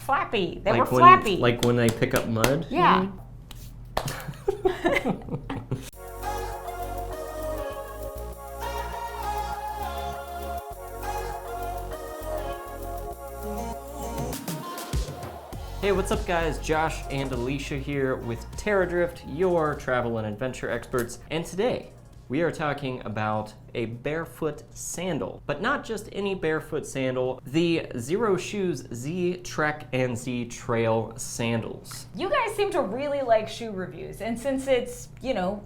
flappy. They were flappy. Like when they pick up mud? Yeah. Hey, what's up guys? Josh and Alisha here with Terradrift, your travel and adventure experts. And today, we are talking about a barefoot sandal, but not just any barefoot sandal, the Xero Shoes Z Trek and Z Trail sandals. You guys seem to really like shoe reviews, and since it's,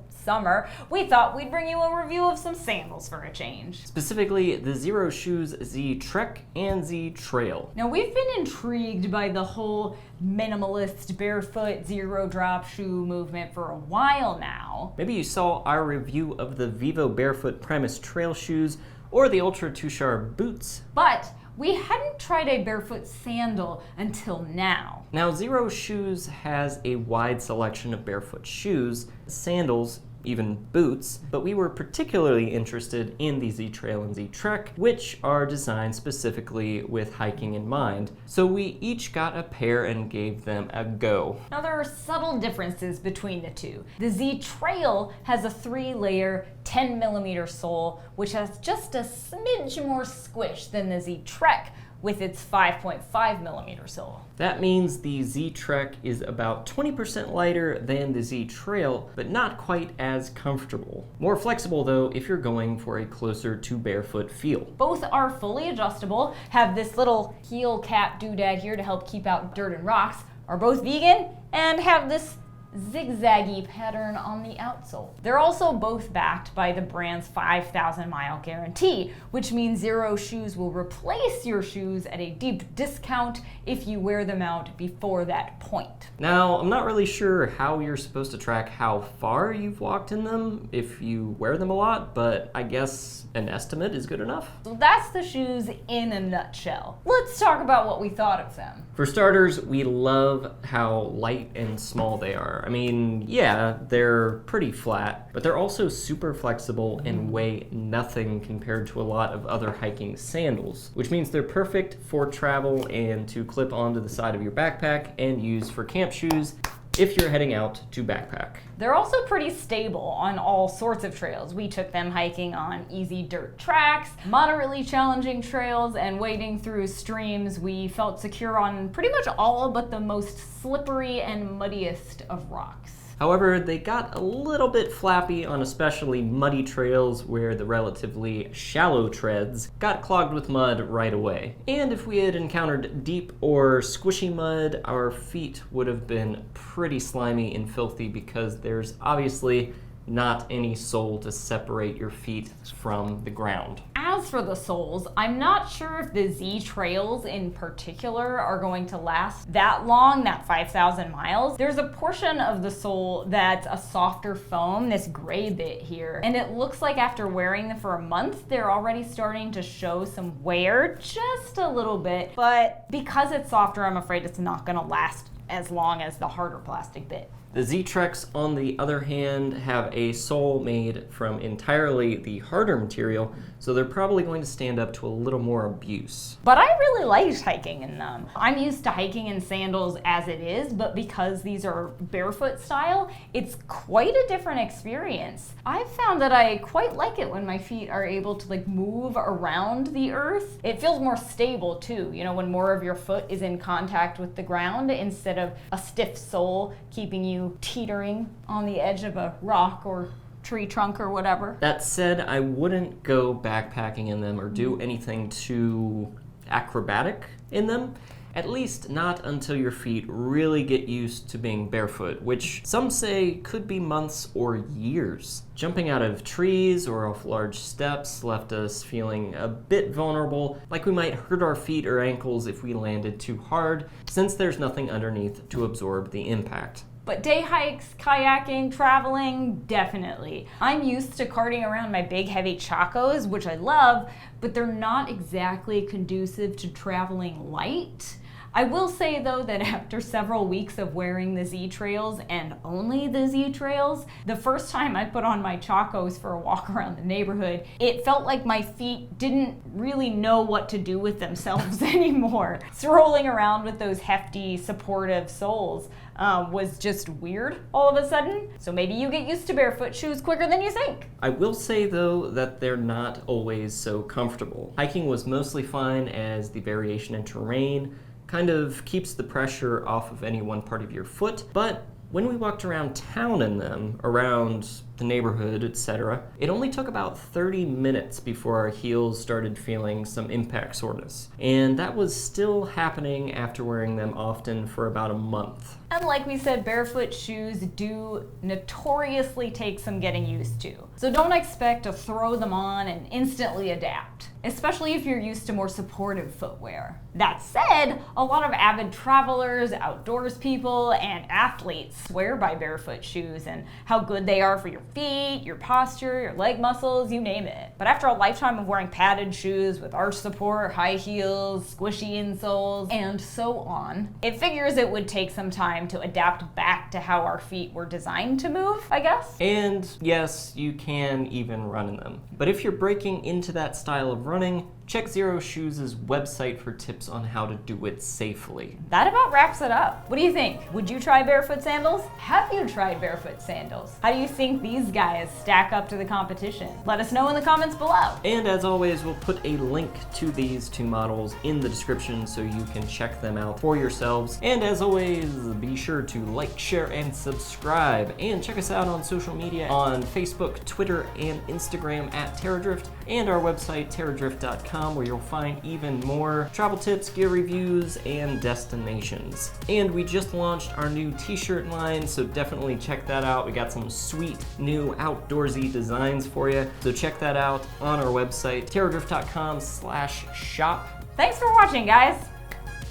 summer, we thought we'd bring you a review of some sandals for a change. Specifically, the Xero Shoes Z Trek and Z Trail. Now, we've been intrigued by the whole minimalist, barefoot, zero drop shoe movement for a while now. Maybe you saw our review of the Vivo Barefoot Primus Trail shoes or the Ultra Tushar boots. But we hadn't tried a barefoot sandal until now. Now, Xero Shoes has a wide selection of barefoot shoes, sandals, even boots, but we were particularly interested in the Z Trail and Z Trek, which are designed specifically with hiking in mind. So we each got a pair and gave them a go. Now there are subtle differences between the two. The Z Trail has a 3-layer 10mm sole, which has just a smidge more squish than the Z Trek with its 5.5mm sole. That means the Z Trek is about 20% lighter than the Z Trail, but not quite as comfortable. More flexible though if you're going for a closer to barefoot feel. Both are fully adjustable, have this little heel cap doodad here to help keep out dirt and rocks, are both vegan, and have this zigzaggy pattern on the outsole. They're also both backed by the brand's 5,000-mile guarantee, which means Xero Shoes will replace your shoes at a deep discount if you wear them out before that point. Now, I'm not really sure how you're supposed to track how far you've walked in them if you wear them a lot, but I guess an estimate is good enough. So that's the shoes in a nutshell. Let's talk about what we thought of them. For starters, we love how light and small they are. I mean, yeah, they're pretty flat, but they're also super flexible and weigh nothing compared to a lot of other hiking sandals, which means they're perfect for travel and to clip onto the side of your backpack and use for camp shoes if you're heading out to backpack. They're also pretty stable on all sorts of trails. We took them hiking on easy dirt tracks, moderately challenging trails, and wading through streams. We felt secure on pretty much all but the most slippery and muddiest of rocks. However, they got a little bit flappy on especially muddy trails where the relatively shallow treads got clogged with mud right away. And if we had encountered deep or squishy mud, our feet would have been pretty slimy and filthy because there's obviously not any sole to separate your feet from the ground. As for the soles, I'm not sure if the Z Trails in particular are going to last that long, that 5,000 miles. There's a portion of the sole that's a softer foam, this gray bit here, and it looks like after wearing them for a month, they're already starting to show some wear, just a little bit, but because it's softer, I'm afraid it's not gonna last as long as the harder plastic bit. The Z-Treks, on the other hand, have a sole made from entirely the harder material, so they're probably going to stand up to a little more abuse. But I really liked hiking in them. I'm used to hiking in sandals as it is, but because these are barefoot style, it's quite a different experience. I've found that I quite like it when my feet are able to move around the earth. It feels more stable too, when more of your foot is in contact with the ground instead of a stiff sole keeping you teetering on the edge of a rock or tree trunk or whatever. That said, I wouldn't go backpacking in them or do anything too acrobatic in them. At least not until your feet really get used to being barefoot, which some say could be months or years. Jumping out of trees or off large steps left us feeling a bit vulnerable, like we might hurt our feet or ankles if we landed too hard, since there's nothing underneath to absorb the impact. But day hikes, kayaking, traveling, definitely. I'm used to carting around my big heavy chacos, which I love, but they're not exactly conducive to traveling light. I will say though that after several weeks of wearing the Z Trails and only the Z Trails, the first time I put on my Chacos for a walk around the neighborhood, it felt like my feet didn't really know what to do with themselves anymore. Strolling around with those hefty, supportive soles was just weird all of a sudden. So maybe you get used to barefoot shoes quicker than you think. I will say though that they're not always so comfortable. Hiking was mostly fine as the variation in terrain kind of keeps the pressure off of any one part of your foot, but when we walked around town in them, around the neighborhood, etc., it only took about 30 minutes before our heels started feeling some impact soreness. And that was still happening after wearing them often for about a month. And like we said, barefoot shoes do notoriously take some getting used to. So don't expect to throw them on and instantly adapt, especially if you're used to more supportive footwear. That said, a lot of avid travelers, outdoors people, and athletes swear by barefoot shoes and how good they are for your feet, your posture, your leg muscles, you name it. But after a lifetime of wearing padded shoes with arch support, high heels, squishy insoles, and so on, it figures it would take some time to adapt back to how our feet were designed to move, I guess. And yes, you can even run in them. But if you're breaking into that style of running, check Xero Shoes' website for tips on how to do it safely. That about wraps it up. What do you think? Would you try barefoot sandals? Have you tried barefoot sandals? How do you think these guys stack up to the competition? Let us know in the comments below. And as always, we'll put a link to these two models in the description so you can check them out for yourselves. And as always, be sure to like, share, and subscribe. And check us out on social media on Facebook, Twitter, and Instagram at Terradrift, and our website, terradrift.com, where you'll find even more travel tips, gear reviews, and destinations. And we just launched our new t-shirt line, so definitely check that out. We got some sweet new outdoorsy designs for you, so check that out on our website, terradrift.com/shop. Thanks for watching, guys.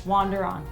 Wander on.